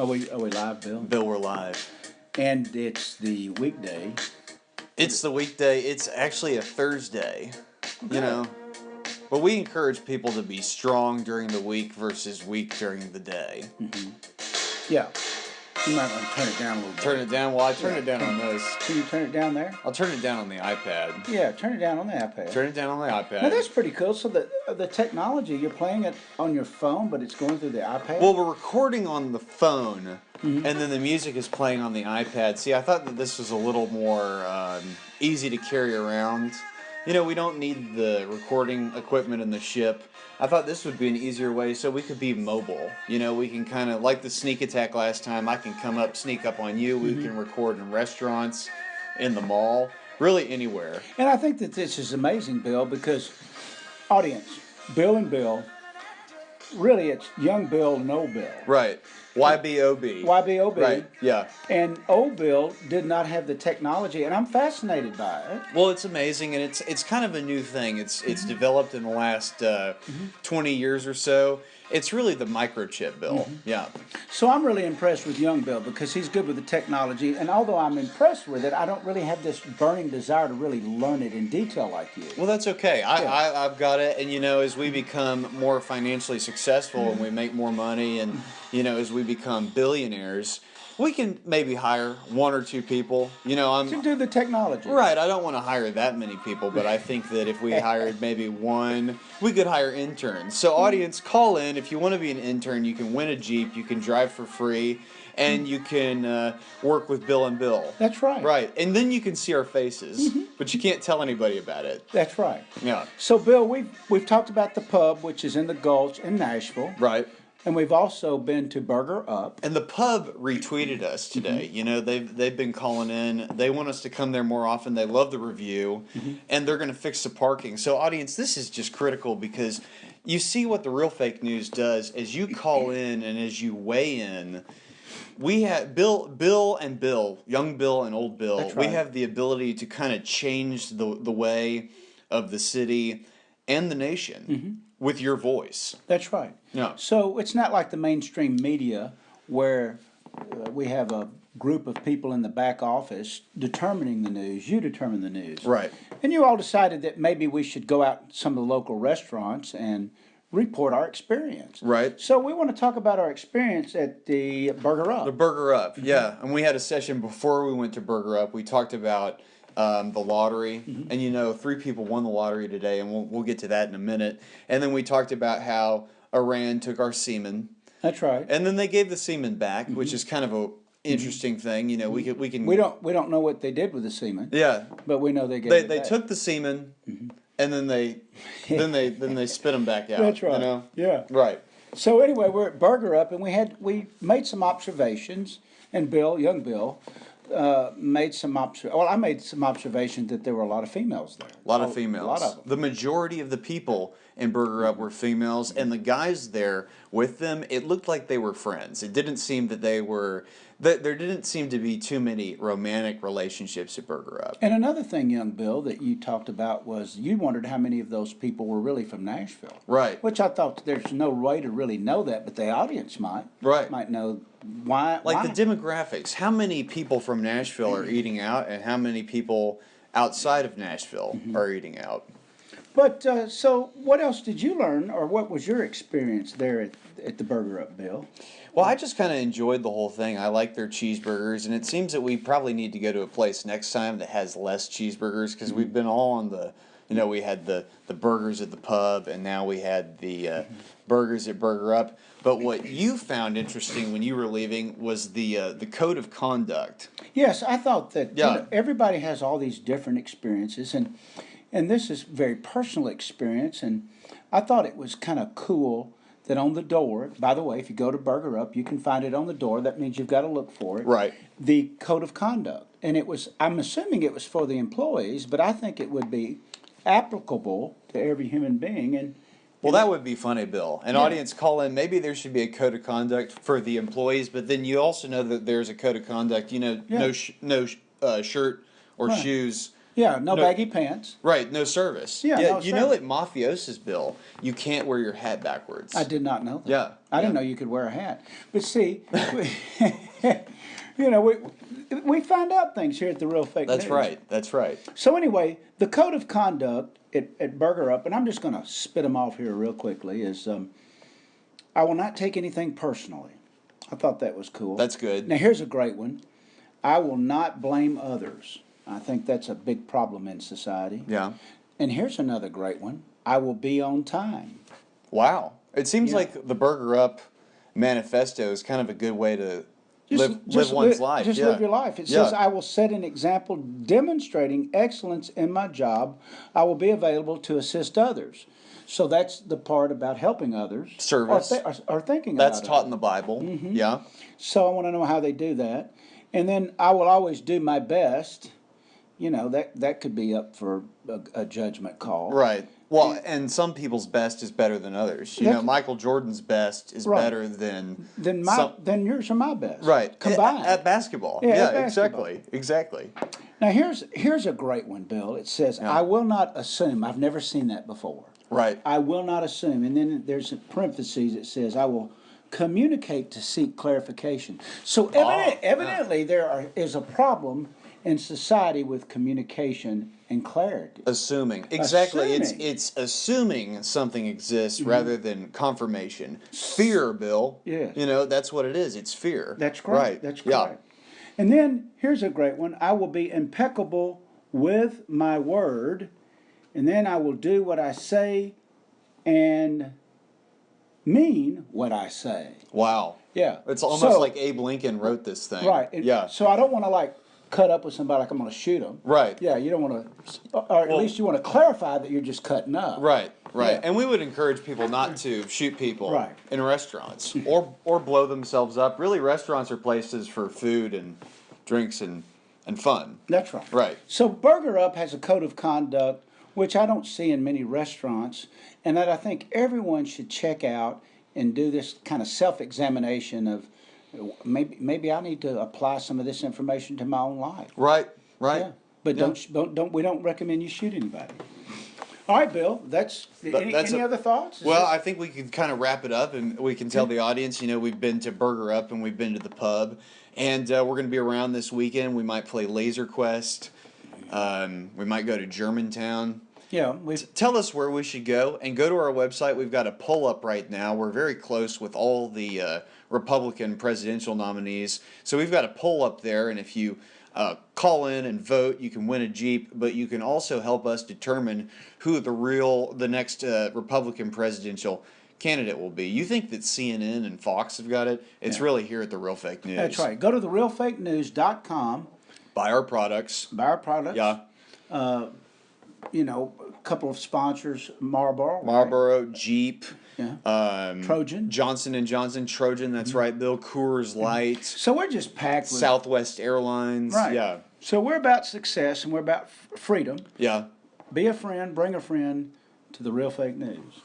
Are we live, Bill? Bill, we're live. And it's the weekday. It's the weekday. It's actually a Thursday, you know. But we encourage people to be strong during the week versus weak during the day. Mm-hmm. Yeah. You might want to turn it down a little bit. Turn it down? Well, I turned it down on this. Can you turn it down there? I'll turn it down on the iPad. Yeah, turn it down on the iPad. Turn it down on the iPad. Now, that's pretty cool. So the technology, you're playing it on your phone, but it's going through the iPad? Well, we're recording on the phone, and then the music is playing on the iPad. See, I thought that this was a little more easy to carry around. You know, we don't need the recording equipment in the ship. I thought this would be an easier way so we could be mobile. You know, we can kind of, like the sneak attack last time, I can come up, sneak up on you. We can record in restaurants, in the mall, really anywhere. And I think that this is amazing, Bill, because, audience, Bill and Bill, really it's young Bill and old Bill. Right. YBOB. YBOB. Right, yeah. And old Bill did not have the technology, and I'm fascinated by it. Well, it's amazing, and it's kind of a new thing. It's developed in the last 20 years or so. It's really the microchip, Bill. Yeah. So I'm really impressed with young Bill because he's good with the technology, and although I'm impressed with it, I don't really have this burning desire to really learn it in detail like you. Well, that's okay. I've got it, and you know, as we become more financially successful and we make more money, and you know, as we become billionaires, we can maybe hire one or two people. You know, to do the technology. Right, I don't want to hire that many people, but I think that if we hired maybe one, we could hire interns. So audience, call in. If you want to be an intern, you can win a Jeep, you can drive for free, and you can work with Bill and Bill. That's right. Right, and then you can see our faces, but you can't tell anybody about it. That's right. Yeah. So Bill, we've talked about the pub, which is in the Gulch in Nashville. Right. And we've also been to Burger Up. And the pub retweeted us today. You know, they've been calling in. They want us to come there more often. They love the review. And they're going to fix the parking. So, audience, this is just critical because you see what the Real Fake News does as you call in and as you weigh in. We have Bill and Bill, young Bill and old Bill. That's right. We have the ability to kind of change the way of the city and the nation with your voice. That's right. Yeah. So it's not like the mainstream media where we have a group of people in the back office determining the news. You determine the news. Right. And you all decided that maybe we should go out to some of the local restaurants and report our experience. Right. So we want to talk about our experience at the Burger Up. The Burger Up, yeah. And we had a session before we went to Burger Up. We talked about the lottery, and you know, 3 people won the lottery today, and we'll get to that in a minute. And then we talked about how Iran took our semen. That's right. And then they gave the semen back, which is kind of a interesting thing. You know, we can. We don't know what they did with the semen. Yeah. But we know they gave it They back. took the semen, and then they spit them back out. That's right. You know? Yeah. Right. So anyway, we're at Burger Up, and we made some observations, and young Bill, made some I made some observations that there were a lot of females there. A lot of females. A lot of them. The majority of the people in Burger Up were females, and the guys there with them, it looked like they were friends. It didn't seem that they were. There didn't seem to be too many romantic relationships at Burger Up. And another thing, young Bill, that you talked about was you wondered how many of those people were really from Nashville. Right. Which I thought there's no way to really know that, but the audience might. Right. Might know why. Like the demographics. How many people from Nashville are eating out, and how many people outside of Nashville are eating out? But so, what else did you learn, or what was your experience there at the Burger Up, Bill? Well, I just kind of enjoyed the whole thing. I like their cheeseburgers, and it seems that we probably need to go to a place next time that has less cheeseburgers, because we've been all on the, you know, we had the burgers at the pub, and now we had the burgers at Burger Up. But what you found interesting when you were leaving was the code of conduct. Yes, I thought that Yeah. you know, everybody has all these different experiences, and this is a very personal experience, and I thought it was kind of cool that on the door, by the way, if you go to Burger Up, you can find it on the door. That means you've got to look for it. Right. The code of conduct. And I'm assuming it was for the employees, but I think it would be applicable to every human being. And Well, that would be funny, Bill. An audience call in. Maybe there should be a code of conduct for the employees, but then you also know that there's a code of conduct. You know, no shirt or shoes Yeah, no No- baggy pants. Right, no service. Yeah, no you know service. at mafiosos, Bill, you can't wear your hat backwards. I did not know that. Yeah, I didn't yeah. know you could wear a hat. But see, you know, we find out things here at the Real Fake That's News. right. That's right. So anyway, the code of conduct at Burger Up, and I'm just going to spit them off here real quickly, is I will not take anything personally. I thought that was cool. That's good. Now here's a great one. I will not blame others. I think that's a big problem in society. Yeah. And here's another great one. I will be on time. Wow. It seems Yeah. like the Burger Up manifesto is kind of a good way to live one's life. Just yeah. live your life. It says, I will set an example demonstrating excellence in my job. I will be available to assist others. So that's the part about helping others. Service. Or thinking That's about taught others. in the Bible. Yeah. So I want to know how they do that. And then I will always do my best. You know, that could be up for a judgment call. Right. Well, and some people's best is better than others. You know, Michael Jordan's best is Right. better than Then yours are my best. right Combined. at basketball. Yeah, Yeah, at basketball. exactly. Now here's a great one, Bill. It says, I will not assume. I've never seen that before. Right. I will not assume. And then there's a parentheses that says, I will communicate to seek clarification. So evidently there is a problem in society with communication and clarity. Assuming. Exactly. Assuming. It's assuming something exists rather than confirmation. Fear, Bill. Yes. You know, that's what it is. It's fear. That's correct. Right. That's Yeah. correct. And then here's a great one. I will be impeccable with my word, and then I will do what I say and mean what I say. Wow. Yeah. It's almost So- like Abe Lincoln wrote this thing. Right. Yeah. So I don't want to like cut up with somebody like I'm going to shoot them. Right. Yeah. You don't want to, or at least you want to clarify that you're just cutting up. Right. Right. Yeah. And we would encourage people not to shoot people Right. in restaurants or blow themselves up. Really, restaurants are places for food and drinks and fun. That's right. Right. So Burger Up has a code of conduct which I don't see in many restaurants, and that I think everyone should check out and do this kind of self-examination of maybe I need to apply some of this information to my own life. Right. Right. Yeah. But we don't recommend you shoot anybody. All right, Bill. Any other thoughts? Well, I think we could kind of wrap it up, and we can tell the audience, you know, we've been to Burger Up and we've been to the pub, and we're going to be around this weekend. We might play Laser Quest. We might go to Germantown. Yeah, Tell us where we should go, and go to our website. We've got a poll up right now. We're very close with all the Republican presidential nominees, so we've got a poll up there, and if you call in and vote, you can win a Jeep, but you can also help us determine who the next Republican presidential candidate will be. You think that CNN and Fox have got it? It's really here at the Real Fake News. that's right. Go to therealfakenews.com. Buy our products. Buy our products. Yeah. You know, a couple of sponsors, Marlboro. Marlboro, Jeep. Yeah. Trojan. Johnson & Johnson, Trojan, that's right, Bill. Coors Light. So we're just packed with... Southwest Airlines. Right. Yeah. So we're about success and we're about freedom. Yeah. Be a friend, bring a friend to the Real Fake News.